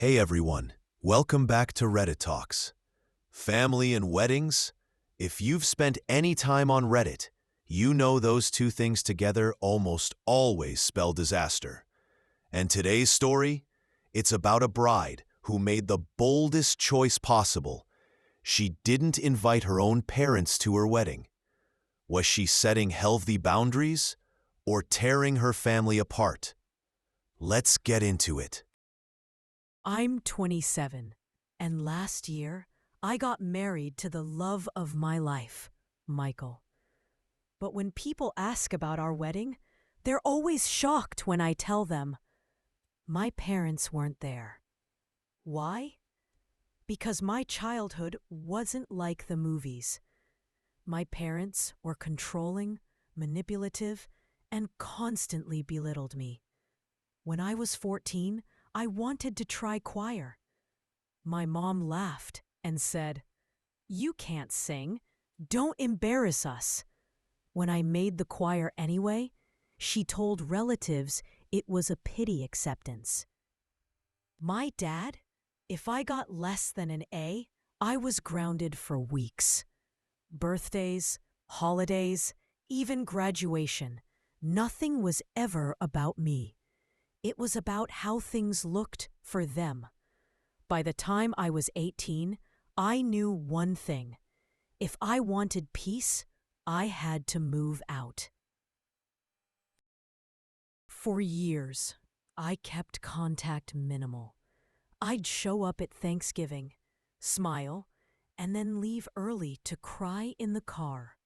Hey everyone, welcome back to Reditalks. Family and weddings? If you've spent any time on Reddit, you know those two things together almost always spell disaster. And today's story? It's about a bride who made the boldest choice possible. She didn't invite her own parents to her wedding. Was she setting healthy boundaries or tearing her family apart? Let's get into it. I'm 27, and last year I got married to the love of my life, Michael. But when people ask about our wedding, they're always shocked when I tell them my parents weren't there. Why? Because my childhood wasn't like the movies. My parents were controlling, manipulative, and constantly belittled me. When I was 14, I wanted to try choir. My mom laughed and said, "You can't sing. Don't embarrass us." When I made the choir anyway, she told relatives it was a pity acceptance. My dad, if I got less than an A, I was grounded for weeks. Birthdays, holidays, even graduation, nothing was ever about me. It was about how things looked for them. By the time I was 18, I knew one thing. If I wanted peace, I had to move out. For years, I kept contact minimal. I'd show up at Thanksgiving, smile, and then leave early to cry in the car.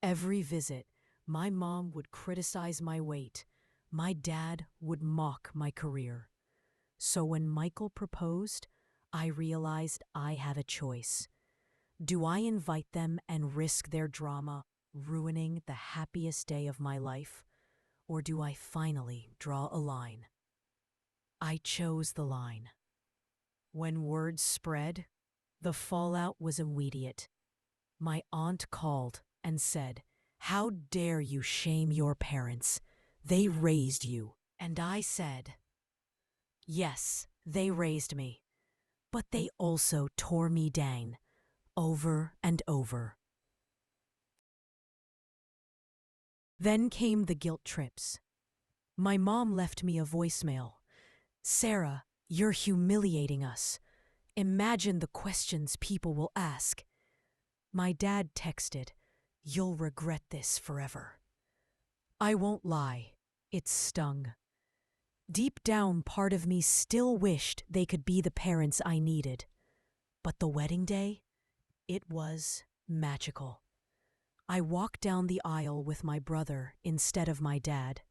Every visit, my mom would criticize my weight. My dad would mock my career. So when Michael proposed, I realized I had a choice. Do I invite them and risk their drama ruining the happiest day of my life? Or do I finally draw a line? I chose the line. When word spread, the fallout was immediate. My aunt called and said, "How dare you shame your parents? They raised you." And I said, "Yes, they raised me, but they also tore me down, over and over." Then came the guilt trips. My mom left me a voicemail. "Sarah, you're humiliating us. Imagine the questions people will ask." My dad texted, "You'll regret this forever." I won't lie, it stung. Deep down, part of me still wished they could be the parents I needed. But the wedding day, it was magical. I walked down the aisle with my brother instead of my dad.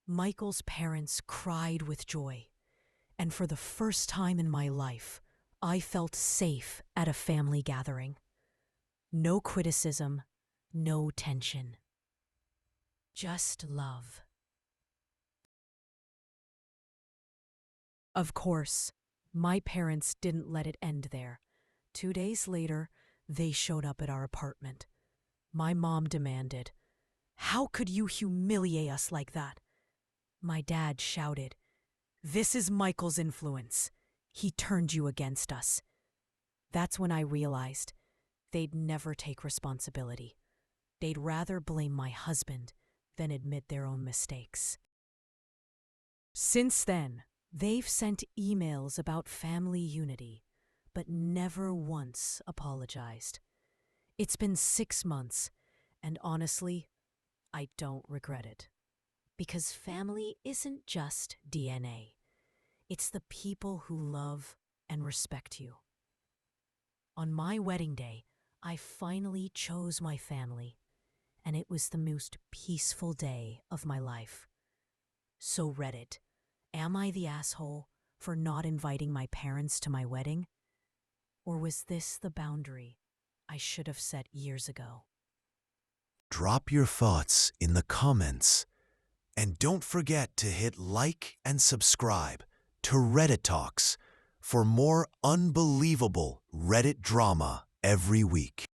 Michael's parents cried with joy, and for the first time in my life, I felt safe at a family gathering. No criticism, no tension. Just love. Of course, my parents didn't let it end there. 2 days later, they showed up at our apartment. My mom demanded, "How could you humiliate us like that?" My dad shouted, "This is Michael's influence. He turned you against us." That's when I realized they'd never take responsibility. They'd rather blame my husband than admit their own mistakes. Since then, they've sent emails about family unity, but never once apologized. It's been 6 months, and honestly, I don't regret it. Because family isn't just DNA. It's the people who love and respect you. On my wedding day, I finally chose my family, and it was the most peaceful day of my life. So Reddit, am I the asshole for not inviting my parents to my wedding? Or was this the boundary I should have set years ago? Drop your thoughts in the comments. And don't forget to hit like and subscribe to Reddit Talks for more unbelievable Reddit drama every week.